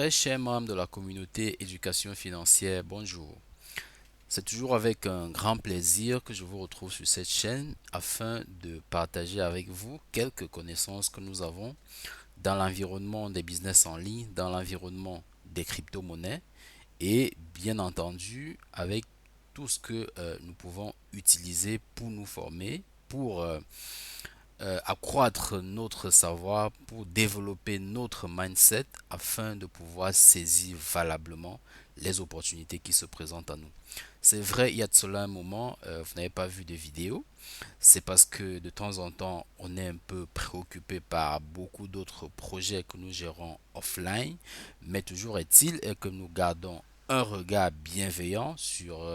Très chers membres de la communauté éducation financière, bonjour. C'est toujours avec un grand plaisir que je vous retrouve sur cette chaîne afin de partager avec vous quelques connaissances que nous avons dans l'environnement des business en ligne, dans l'environnement des crypto-monnaies et bien entendu avec tout ce que nous pouvons utiliser pour nous former, pour accroître notre savoir, pour développer notre mindset afin de pouvoir saisir valablement les opportunités qui se présentent à nous. C'est vrai, il y a de cela un moment, vous n'avez pas vu de vidéo. C'est parce que de temps en temps, on est un peu préoccupé par beaucoup d'autres projets que nous gérons offline. Mais toujours est-il que nous gardons un regard bienveillant sur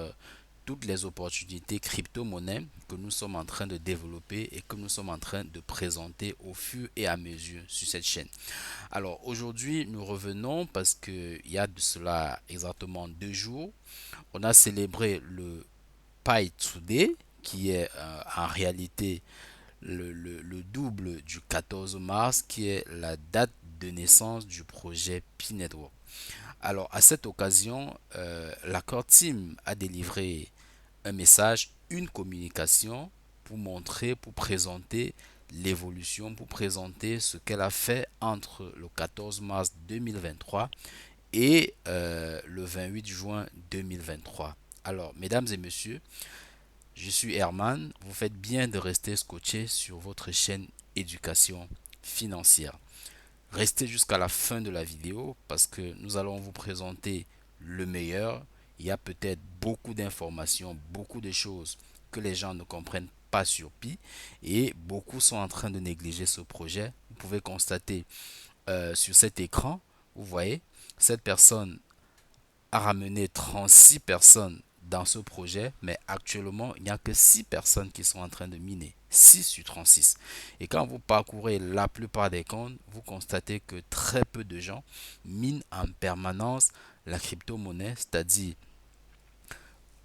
toutes les opportunités crypto-monnaies que nous sommes en train de développer et que nous sommes en train de présenter au fur et à mesure sur cette chaîne. Alors aujourd'hui, nous revenons parce qu'il y a de cela exactement 2 jours, on a célébré le Pi Today qui est en réalité le double du 14 mars qui est la date de naissance du projet Pi Network. Alors à cette occasion, la Core Team a délivré un message, une communication pour montrer, pour présenter l'évolution, pour présenter ce qu'elle a fait entre le 14 mars 2023 et le 28 juin 2023. Alors, mesdames et messieurs, je suis Herman. Vous faites bien de rester scotché sur votre chaîne éducation financière. Restez jusqu'à la fin de la vidéo parce que nous allons vous présenter le meilleur. Il y a peut-être beaucoup d'informations, beaucoup de choses que les gens ne comprennent pas sur Pi et beaucoup sont en train de négliger ce projet. Vous pouvez constater sur cet écran, vous voyez, cette personne a ramené 36 personnes dans ce projet, mais actuellement, il n'y a que 6 personnes qui sont en train de miner. 6 sur 36. Et quand vous parcourez la plupart des comptes, vous constatez que très peu de gens minent en permanence la crypto-monnaie, c'est-à-dire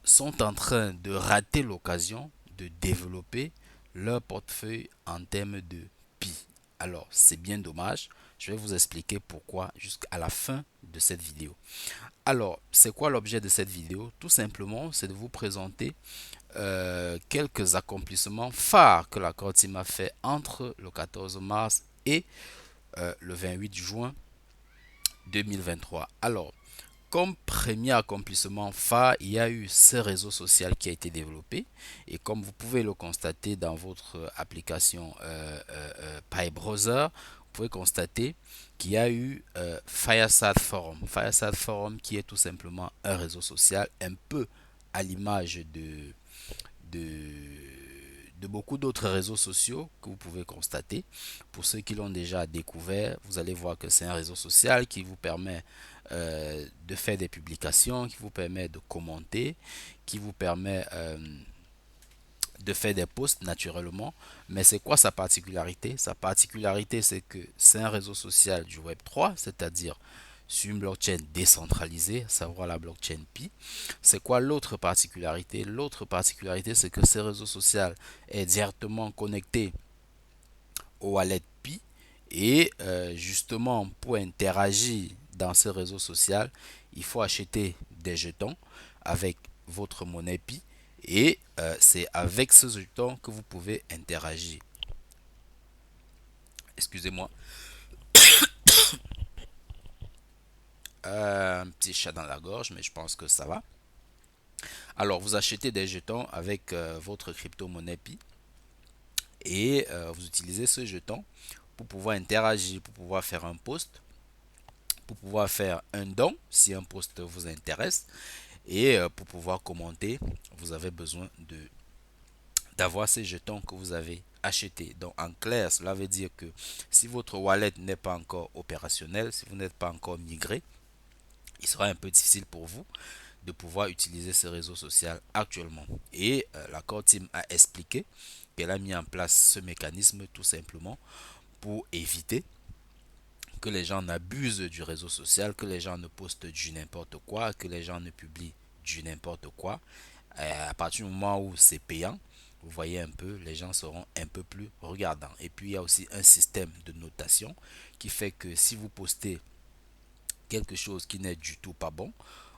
sont en train de rater l'occasion de développer leur portefeuille en termes de pi. Alors, c'est bien dommage. Je vais vous expliquer pourquoi jusqu'à la fin de cette vidéo. Alors, c'est quoi l'objet de cette vidéo? Tout simplement, c'est de vous présenter quelques accomplissements phares que la Core Team a fait entre le 14 mars et le 28 juin 2023. Alors, comme premier accomplissement phare, il y a eu ce réseau social qui a été développé. Et comme vous pouvez le constater dans votre application Pi Browser, vous pouvez constater qu'il y a eu Fireside Forum. Fireside Forum qui est tout simplement un réseau social un peu à l'image de, de beaucoup d'autres réseaux sociaux que vous pouvez constater. Pour ceux qui l'ont déjà découvert, vous allez voir que c'est un réseau social qui vous permet de faire des publications, qui vous permet de commenter, qui vous permet de faire des posts naturellement. Mais c'est quoi sa particularité? Sa particularité, c'est que c'est un réseau social du Web3, c'est-à-dire sur une blockchain décentralisée, à savoir la blockchain Pi. C'est quoi l'autre particularité? L'autre particularité, c'est que ce réseau social est directement connecté au wallet Pi et justement pour interagir dans ce réseau social, il faut acheter des jetons avec votre monnaie Pi et c'est avec ce jetons que vous pouvez interagir. Excusez-moi, un petit chat dans la gorge, mais je pense que ça va. Alors, vous achetez des jetons avec votre crypto-monnaie Pi et vous utilisez ce jeton pour pouvoir interagir, pour pouvoir faire un post, pour pouvoir faire un don si un post vous intéresse et pour pouvoir commenter, vous avez besoin de d'avoir ces jetons que vous avez achetés. Donc en clair, cela veut dire que si votre wallet n'est pas encore opérationnel, si vous n'êtes pas encore migré, il sera un peu difficile pour vous de pouvoir utiliser ce réseau social actuellement. Et la Core Team a expliqué qu'elle a mis en place ce mécanisme tout simplement pour éviter que les gens n'abusent du réseau social, que les gens ne postent du n'importe quoi, que les gens ne publient du n'importe quoi. À partir du moment où c'est payant, vous voyez un peu, les gens seront un peu plus regardants. Et puis il y a aussi un système de notation qui fait que si vous postez quelque chose qui n'est du tout pas bon,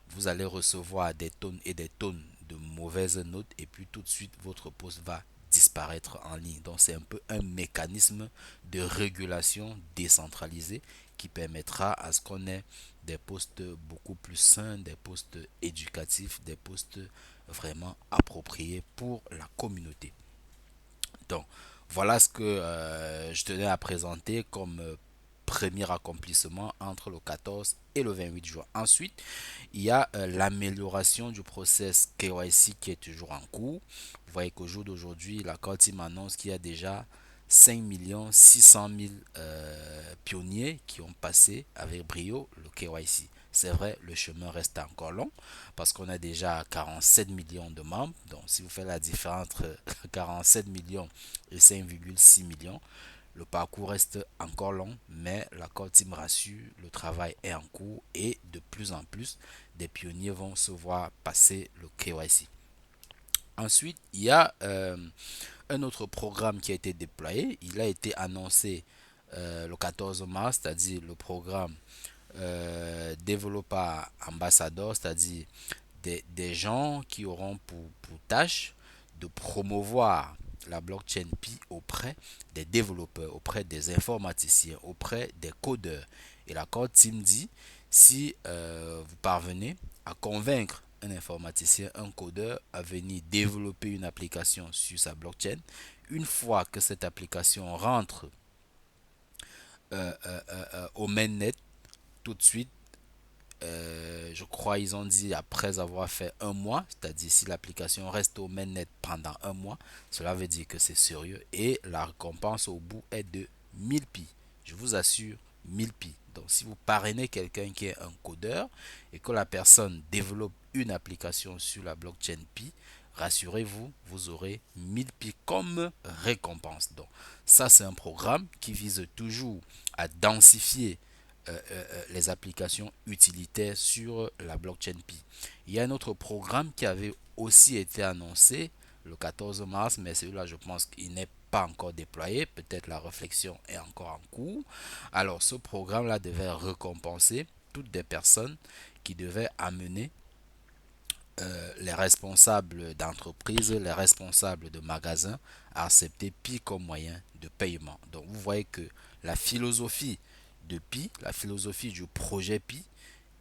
vous allez recevoir des tonnes et des tonnes de mauvaises notes et puis tout de suite votre poste va disparaître en ligne. Donc c'est un peu un mécanisme de régulation décentralisé qui permettra à ce qu'on ait des postes beaucoup plus sains, des postes éducatifs, des postes vraiment appropriés pour la communauté. Donc, voilà ce que je tenais à présenter comme premier accomplissement entre le 14 et le 28 juin. Ensuite, il y a l'amélioration du process KYC qui est toujours en cours. Vous voyez qu'au jour d'aujourd'hui, la Core Team annonce qu'il y a déjà 5 600 000 pionniers qui ont passé avec brio le KYC. C'est vrai, le chemin reste encore long parce qu'on a déjà 47 millions de membres. Donc, si vous faites la différence entre 47 millions et 5,6 millions, le parcours reste encore long, mais la Core Team rassure, le travail est en cours et de plus en plus, des pionniers vont se voir passer le KYC. Ensuite, il y a un autre programme qui a été déployé. Il a été annoncé le 14 mars, c'est-à-dire le programme Développeur Ambassadeur, c'est-à-dire des gens qui auront pour tâche de promouvoir la blockchain Pi auprès des développeurs, auprès des informaticiens, auprès des codeurs. Et la Core Team dit, si vous parvenez à convaincre un informaticien, un codeur à venir développer une application sur sa blockchain, une fois que cette application rentre au mainnet, tout de suite, je crois ils ont dit après avoir fait un mois, c'est-à-dire si l'application reste au mainnet pendant un mois, cela veut dire que c'est sérieux et la récompense au bout est de 1000 pi. Je vous assure, 1000 pi. Donc si vous parrainez quelqu'un qui est un codeur et que la personne développe une application sur la blockchain Pi, rassurez-vous, vous aurez 1000 pi comme récompense. Donc ça c'est un programme qui vise toujours à densifier les applications utilitaires sur la blockchain Pi. Il y a un autre programme qui avait aussi été annoncé le 14 mars, mais celui-là, je pense qu'il n'est pas encore déployé. Peut-être la réflexion est encore en cours. Alors, ce programme-là devait récompenser toutes des personnes qui devaient amener les responsables d'entreprise, les responsables de magasins à accepter Pi comme moyen de paiement. Donc, vous voyez que la philosophie de Pi, la philosophie du projet Pi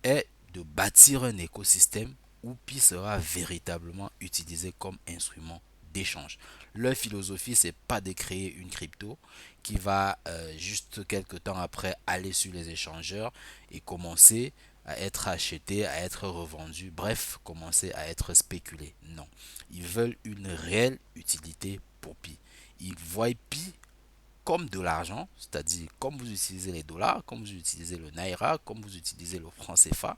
est de bâtir un écosystème où Pi sera véritablement utilisé comme instrument d'échange. Leur philosophie, c'est pas de créer une crypto qui va juste quelques temps après aller sur les échangeurs et commencer à être acheté, à être revendu, bref, commencer à être spéculé. Non, ils veulent une réelle utilité pour Pi. Ils voient Pi comme de l'argent, c'est-à-dire comme vous utilisez les dollars, comme vous utilisez le naira, comme vous utilisez le franc CFA,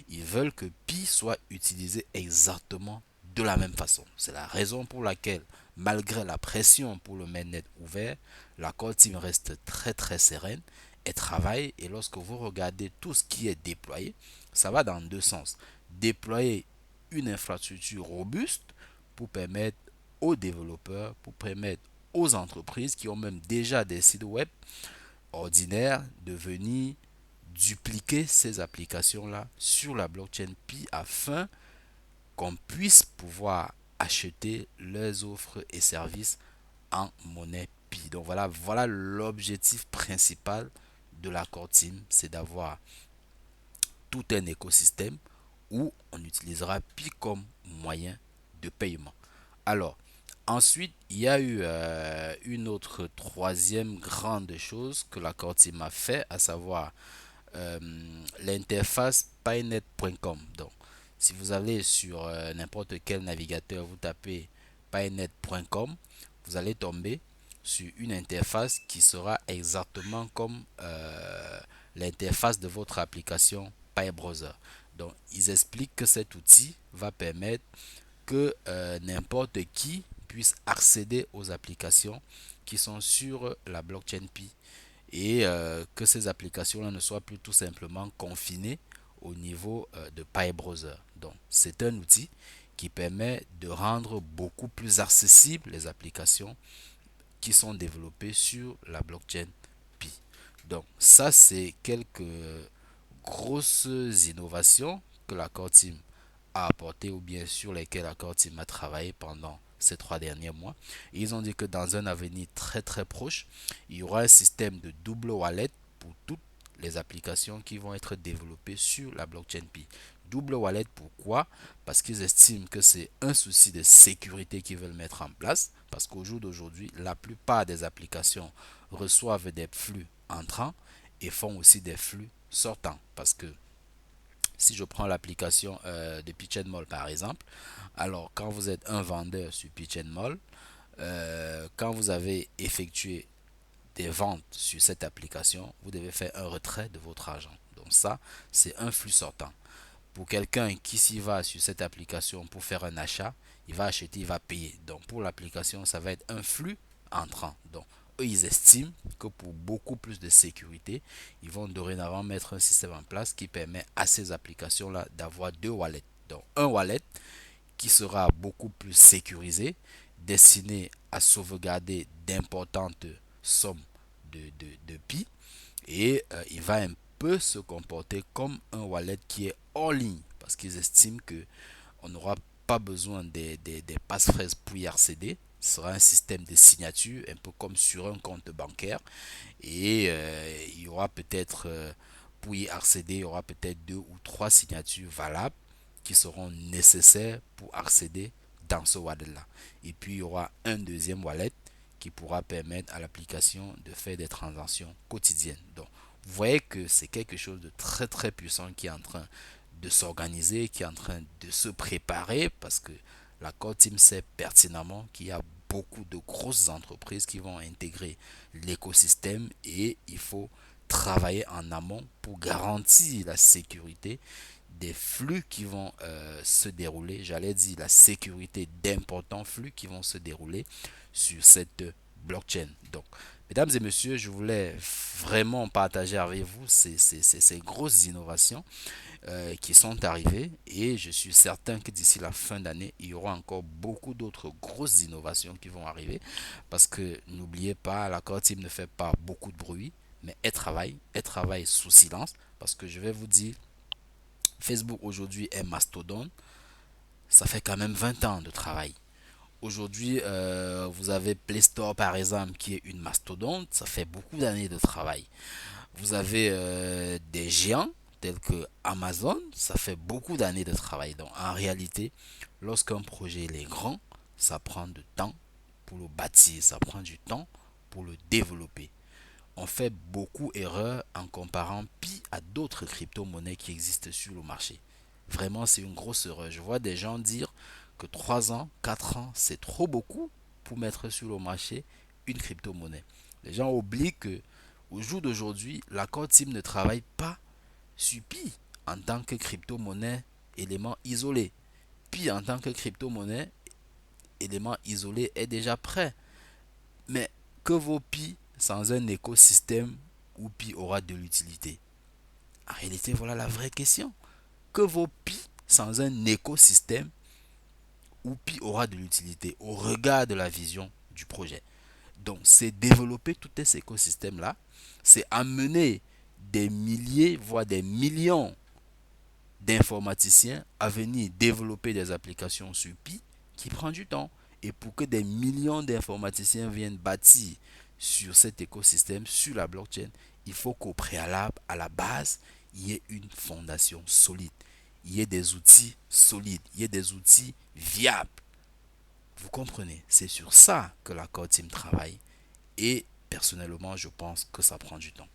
ils veulent que Pi soit utilisé exactement de la même façon. C'est la raison pour laquelle, malgré la pression pour le mainnet ouvert, la core team reste très très sereine et travaille. Et lorsque vous regardez tout ce qui est déployé, ça va dans deux sens. Déployer une infrastructure robuste pour permettre aux développeurs, pour permettre aux entreprises qui ont même déjà des sites web ordinaires de venir dupliquer ces applications-là sur la blockchain Pi afin qu'on puisse pouvoir acheter leurs offres et services en monnaie Pi. Donc voilà l'objectif principal de la Core Team, c'est d'avoir tout un écosystème où on utilisera Pi comme moyen de paiement. Alors, ensuite, il y a eu une autre troisième grande chose que la Core Team a fait, à savoir euh, l'interface paynet.com. Donc, si vous allez sur n'importe quel navigateur, vous tapez paynet.com, vous allez tomber sur une interface qui sera exactement comme l'interface de votre application PyBrowser. Donc, ils expliquent que cet outil va permettre que n'importe qui puisse accéder aux applications qui sont sur la blockchain Pi et que ces applications-là ne soient plus tout simplement confinées au niveau de PyBrowser. Donc, c'est un outil qui permet de rendre beaucoup plus accessibles les applications qui sont développées sur la blockchain Pi. Donc, ça, c'est quelques grosses innovations que la Core Team a apporté ou bien sur lesquelles la Core Team a travaillé pendant ces 3 derniers mois. Et ils ont dit que dans un avenir très très proche, il y aura un système de double wallet pour toutes les applications qui vont être développées sur la blockchain Pi. Double wallet, pourquoi? Parce qu'ils estiment que c'est un souci de sécurité qu'ils veulent mettre en place. Parce qu'au jour d'aujourd'hui, la plupart des applications reçoivent des flux entrants et font aussi des flux sortants. Parce que si je prends l'application de Pitch Mall par exemple, alors quand vous êtes un vendeur sur Pitch Mall, quand vous avez effectué des ventes sur cette application, vous devez faire un retrait de votre argent. Donc ça, c'est un flux sortant. Pour quelqu'un qui s'y va sur cette application pour faire un achat, il va acheter, il va payer. Donc pour l'application, ça va être un flux entrant. Donc eux, ils estiment que pour beaucoup plus de sécurité, ils vont dorénavant mettre un système en place qui permet à ces applications-là d'avoir deux wallets. Donc un wallet qui sera beaucoup plus sécurisé, destiné à sauvegarder d'importantes sommes de pi, et il va un peu se comporter comme un wallet qui est hors ligne parce qu'ils estiment que on n'aura pas besoin des passerelles pour y accéder. Ce sera un système de signature un peu comme sur un compte bancaire et il y aura peut-être pour y accéder, il y aura peut-être 2 ou 3 signatures valables qui seront nécessaires pour accéder dans ce wallet-là. Et puis, il y aura un deuxième wallet qui pourra permettre à l'application de faire des transactions quotidiennes. Donc, vous voyez que c'est quelque chose de très très puissant qui est en train de s'organiser, qui est en train de se préparer parce que la Core Team sait pertinemment qu'il y a beaucoup de grosses entreprises qui vont intégrer l'écosystème et il faut travailler en amont pour garantir la sécurité des flux qui vont se dérouler, j'allais dire la sécurité d'importants flux qui vont se dérouler sur cette blockchain. Donc, mesdames et messieurs, je voulais vraiment partager avec vous ces grosses innovations qui sont arrivées et je suis certain que d'ici la fin d'année, il y aura encore beaucoup d'autres grosses innovations qui vont arriver parce que n'oubliez pas, la Core Team ne fait pas beaucoup de bruit, mais elle travaille sous silence parce que je vais vous dire, Facebook aujourd'hui est mastodonte, ça fait quand même 20 ans de travail. Aujourd'hui, vous avez Play Store par exemple qui est une mastodonte, ça fait beaucoup d'années de travail. Vous avez des géants tels que Amazon, ça fait beaucoup d'années de travail. Donc en réalité, lorsqu'un projet est grand, ça prend du temps pour le bâtir, ça prend du temps pour le développer. On fait beaucoup erreur en comparant Pi à d'autres crypto-monnaies qui existent sur le marché. Vraiment, c'est une grosse erreur. Je vois des gens dire que 3 ans, 4 ans, c'est trop beaucoup pour mettre sur le marché une crypto-monnaie. Les gens oublient que au jour d'aujourd'hui, la Core Team ne travaille pas sur Pi en tant que crypto-monnaie élément isolé. Pi en tant que crypto-monnaie élément isolé est déjà prêt. Mais que vaut Pi sans un écosystème où Pi aura de l'utilité? En réalité, voilà la vraie question. Que vaut Pi sans un écosystème où Pi aura de l'utilité au regard de la vision du projet? Donc, c'est développer tout cet écosystème-là, c'est amener des milliers, voire des millions d'informaticiens à venir développer des applications sur Pi qui prend du temps. Et pour que des millions d'informaticiens viennent bâtir sur cet écosystème, sur la blockchain, il faut qu'au préalable, à la base, il y ait une fondation solide. Il y ait des outils solides, il y ait des outils viables. Vous comprenez? C'est sur ça que la Core Team travaille. Et personnellement, je pense que ça prend du temps.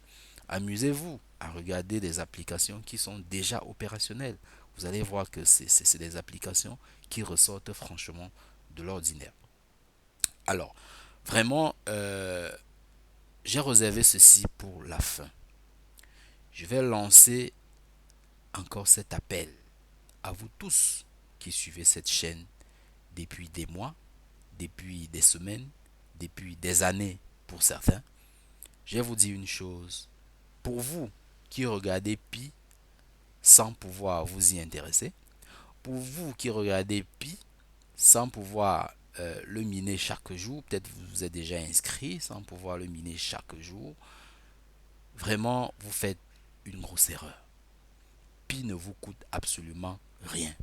Amusez-vous à regarder des applications qui sont déjà opérationnelles. Vous allez voir que c'est des applications qui ressortent franchement de l'ordinaire. Alors, vraiment, j'ai réservé ceci pour la fin. Je vais lancer encore cet appel à vous tous qui suivez cette chaîne depuis des mois, depuis des semaines, depuis des années pour certains. Je vais vous dire une chose. Pour vous qui regardez Pi sans pouvoir vous y intéresser, pour vous qui regardez Pi sans pouvoir le miner chaque jour, peut-être vous vous êtes déjà inscrit sans pouvoir le miner chaque jour, vraiment vous faites une grosse erreur. Pi ne vous coûte absolument rien.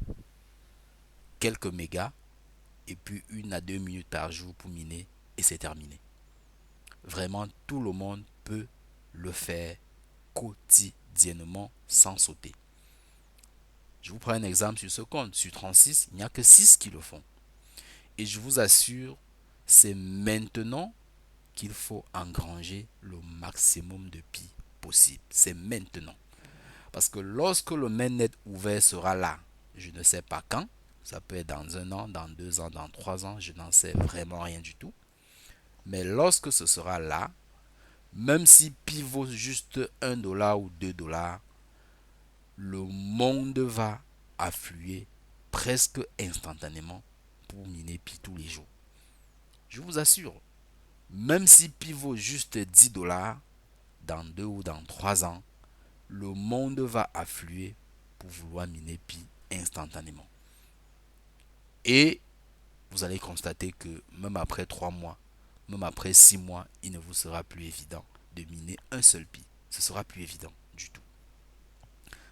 Quelques mégas et puis 1 à 2 minutes par jour pour miner et c'est terminé. Vraiment, tout le monde peut le faire quotidiennement sans sauter. Je vous prends un exemple sur ce compte. Sur 36, il n'y a que 6 qui le font. Et je vous assure, c'est maintenant qu'il faut engranger le maximum de pi possible. C'est maintenant. Parce que lorsque le mainnet ouvert sera là, je ne sais pas quand, ça peut être dans 1 an, dans 2 ans, dans 3 ans, je n'en sais vraiment rien du tout. Mais lorsque ce sera là, même si pi vaut juste $1 ou $2, le monde va affluer presque instantanément pour miner pi tous les jours. Je vous assure, même si pi vaut juste $10, dans 2 ou dans 3 ans, le monde va affluer pour vouloir miner pi instantanément. Et vous allez constater que même après 3 mois, même après 6 mois, il ne vous sera plus évident de miner un seul pi. Ce sera plus évident du tout.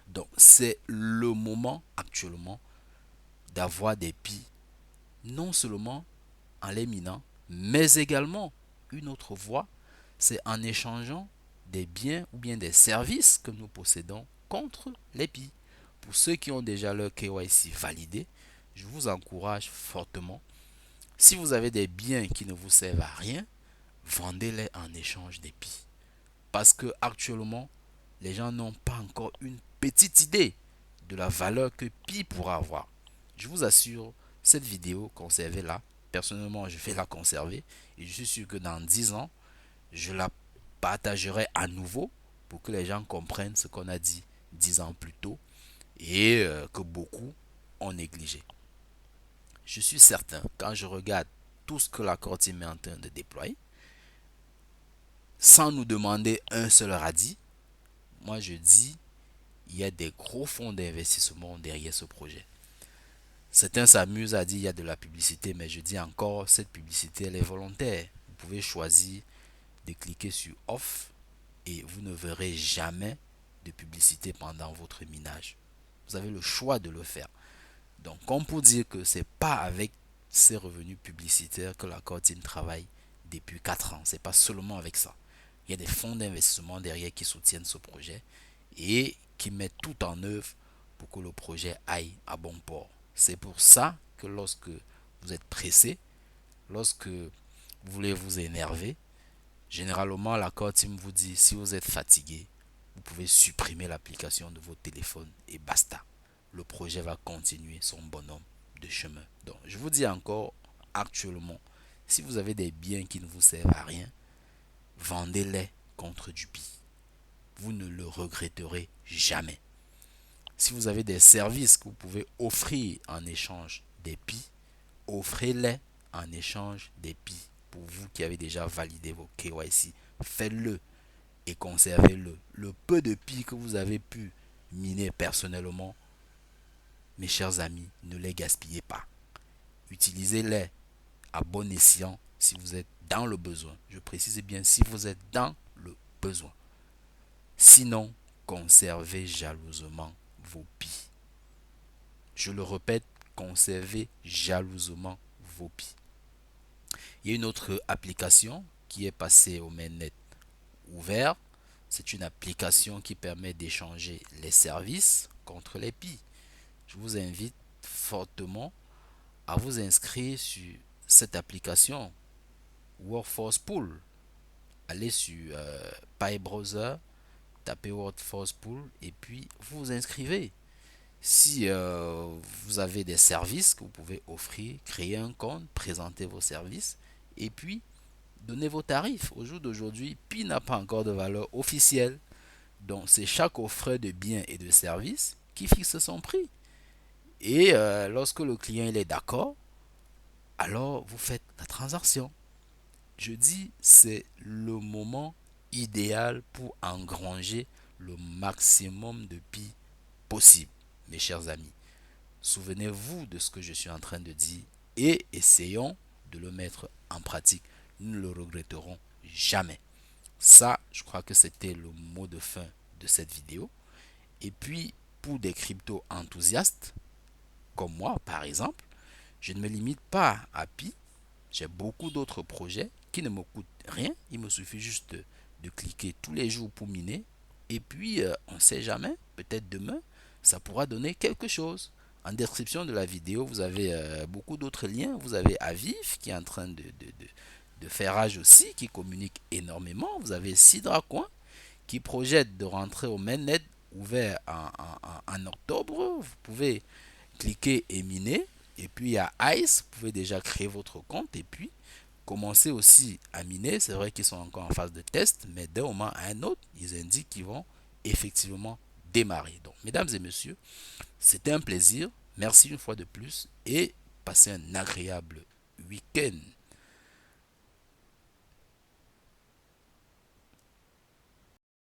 Donc c'est le moment actuellement d'avoir des pi, non seulement en les minant, mais également une autre voie, c'est en échangeant des biens ou bien des services que nous possédons contre les pi. Pour ceux qui ont déjà leur KYC validé, je vous encourage fortement. Si vous avez des biens qui ne vous servent à rien, vendez-les en échange des pi. Parce que actuellement, les gens n'ont pas encore une petite idée de la valeur que pi pourra avoir. Je vous assure, cette vidéo, conservez-la. Personnellement, je vais la conserver. Et je suis sûr que dans 10 ans, je la partagerai à nouveau pour que les gens comprennent ce qu'on a dit 10 ans plus tôt et que beaucoup ont négligé. Je suis certain, quand je regarde tout ce que la Core Team est en train de déployer, sans nous demander un seul radis, moi je dis, il y a des gros fonds d'investissement derrière ce projet. Certains s'amusent à dire il y a de la publicité, mais je dis encore, cette publicité elle est volontaire. Vous pouvez choisir de cliquer sur off et vous ne verrez jamais de publicité pendant votre minage. Vous avez le choix de le faire. Donc, comme pour dire que c'est pas avec ces revenus publicitaires que la Core Team travaille depuis 4 ans. C'est pas seulement avec ça. Il y a des fonds d'investissement derrière qui soutiennent ce projet et qui mettent tout en œuvre pour que le projet aille à bon port. C'est pour ça que lorsque vous êtes pressé, lorsque vous voulez vous énerver, généralement la Core Team vous dit si vous êtes fatigué, vous pouvez supprimer l'application de votre téléphone et basta. Le projet va continuer son bonhomme de chemin. Donc, je vous dis encore, actuellement, si vous avez des biens qui ne vous servent à rien, vendez-les contre du pi. Vous ne le regretterez jamais. Si vous avez des services que vous pouvez offrir en échange des pi, offrez-les en échange des pi. Pour vous qui avez déjà validé vos KYC, faites-le et conservez-le. Le peu de pi que vous avez pu miner personnellement, mes chers amis, ne les gaspillez pas. Utilisez-les à bon escient si vous êtes dans le besoin. Je précise bien si vous êtes dans le besoin. Sinon, conservez jalousement vos pi. Je le répète, conservez jalousement vos pi. Il y a une autre application qui est passée au mainnet ouvert. C'est une application qui permet d'échanger les services contre les pi. Je vous invite fortement à vous inscrire sur cette application Workforce Pool. Allez sur PyBrowser, tapez Workforce Pool et puis vous vous inscrivez. Si vous avez des services que vous pouvez offrir, créez un compte, présentez vos services et puis donnez vos tarifs. Au jour d'aujourd'hui, Pi n'a pas encore de valeur officielle. Donc c'est chaque offreur de biens et de services qui fixe son prix. Et lorsque le client il est d'accord, alors vous faites la transaction. Je dis c'est le moment idéal pour engranger le maximum de pi possible, mes chers amis. Souvenez-vous de ce que je suis en train de dire et essayons de le mettre en pratique. Nous ne le regretterons jamais. Ça, je crois que c'était le mot de fin de cette vidéo. Et puis, pour des crypto enthousiastes, comme moi par exemple, je ne me limite pas à Pi. J'ai beaucoup d'autres projets qui ne me coûtent rien. Il me suffit juste de cliquer tous les jours pour miner. Et puis, on ne sait jamais, peut-être demain, ça pourra donner quelque chose. En description de la vidéo, vous avez beaucoup d'autres liens. Vous avez Aviv qui est en train de faire rage aussi, qui communique énormément. Vous avez SydraCoin qui projette de rentrer au mainnet ouvert en octobre. Vous pouvez cliquer et miner. Et puis il y a Ice, vous pouvez déjà créer votre compte et puis commencer aussi à miner. C'est vrai qu'ils sont encore en phase de test, mais d'un moment à un autre, ils indiquent qu'ils vont effectivement démarrer. Donc, mesdames et messieurs, c'était un plaisir. Merci une fois de plus et passez un agréable week-end.